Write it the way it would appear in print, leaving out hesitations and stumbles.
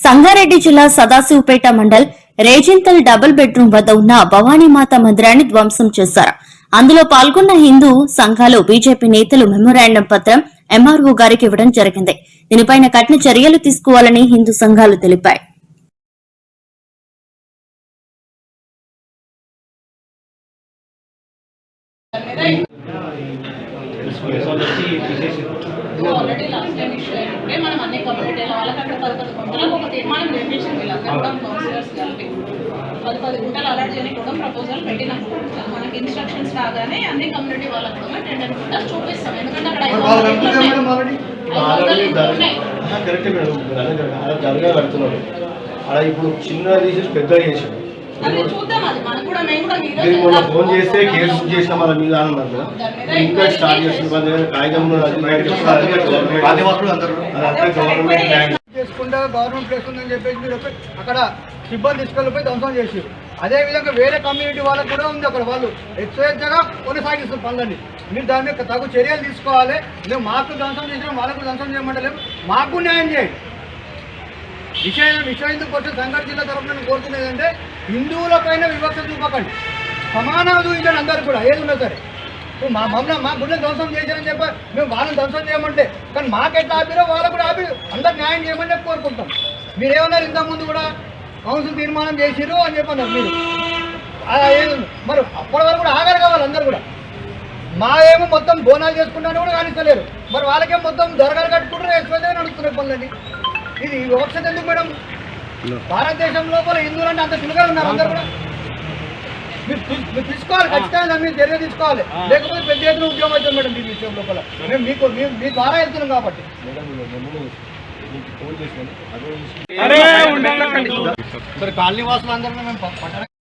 సంగారెడ్డి జిల్లా Sadasivpet mandal Rejinthal double bedroom వద్ద ఉన్న భవానీమాత మందిరాన్ని ధ్వంసం చేశారు. అందులో పాల్గొన్న హిందూ సంఘాలు బీజేపీ నేతలు మెమోరాండం పత్రం ఎంఆర్ఓ గారికి ఇవ్వడం జరిగింది. దీనిపైన కఠిన చర్యలు తీసుకోవాలని హిందూ సంఘాలు తెలిపాయి. ఆల్రెడీ లాస్ట్ టైం ఇష్యూ అయినప్పుడే మనం అన్ని కమ్యూనిటీల వాళ్ళకి అక్కడ 10 గుంటలకు ఒక తీర్మానం చేయించింది. వీళ్ళందరం కౌన్సిలర్స్ కలిపి 10 గుంటలు అలాట్ చేయడానికి కూడా ప్రపోజల్ పెట్టినప్పుడు మనకి ఇన్స్ట్రక్షన్స్ రాగానే అన్ని కమ్యూనిటీ వాళ్ళకు కూడా 10 గుంటలు చూపిస్తాం. ఎందుకంటే అక్కడ 500 ఉన్నాయి. అలా ఇప్పుడు చిన్న తీసేసి పెద్ద చేసాడు. చూద్దాం, అది మనం కూడా మేము కూడా మొన్న ఫోన్ చేస్తే కేసు బుక్ చేసిన వాళ్ళ మీద అన్నారు కదా, ఇంకా స్టార్ట్ చేస్తున్న కాగితంలో చేసుకుంటే గవర్నమెంట్ ప్లేస్ ఉందని చెప్పేసి మీరు అక్కడ సిబ్బంది తీసుకెళ్ళిపోయి ధ్వంసం చేసారు. అదేవిధంగా వేరే కమ్యూనిటీ వాళ్ళకు కూడా ఉంది. అక్కడ వాళ్ళు స్వేచ్ఛగా కొనసాగిస్తున్న పనులని మీరు దాని మీద తగు చర్యలు తీసుకోవాలి. మేము మాకు ధ్వంసం చేసినా వాళ్ళకు ధ్వంసం చేయమంటలేము, మాకు న్యాయం చేయండి. విషయ హిందూ పరిషత్ సంగారెడ్డి జిల్లా తరఫున నేను కోరుతున్నది అంటే హిందువులపైన వివక్ష చూపకండి, సమానంగా చూపించండి అందరు కూడా ఏది ఉన్నా సరే. మా గుళ్ళని ధ్వంసం చేశారని చెప్పి మేము వాళ్ళని ధ్వంసం చేయమంటే, కానీ మాకెట్లా ఆపిరో వాళ్ళకు కూడా ఆపి అందరు న్యాయం చేయమని చెప్పి కోరుకుంటాం. మీరేమన్నారు ఇంతకుముందు కూడా కౌన్సిల్ తీర్మానం చేసిరు అని చెప్పన్నారు మీరు, ఏది మరి అప్పటి వరకు కూడా ఆగారు కావాలి అందరు కూడా. మా ఏమో మొత్తం బోనాలు చేసుకుంటాను కూడా కానిస్తలేరు, మరి వాళ్ళకేమో మొత్తం దొరగారు కట్టుకుంటారు, ఎక్స్పెక్ట్గా నడుస్తున్నాయి పనులని. ఇది వివక్షత ఎందుకు మేడం? భారతదేశం లోపల హిందువులు అంటే అంత సులువుగా ఉన్నారు అందరు కూడా. మీరు తీసుకోవాలి, ఖచ్చితంగా మీరు చర్య తీసుకోవాలి, లేకపోతే పెద్ద ఎత్తున ఉద్యోగం అవుతుంది మేడం. దీని విషయం లోపల మేము మీ ద్వారా వెళ్తున్నాం కాబట్టి. కాలనీ వాసులు అందరూ మేము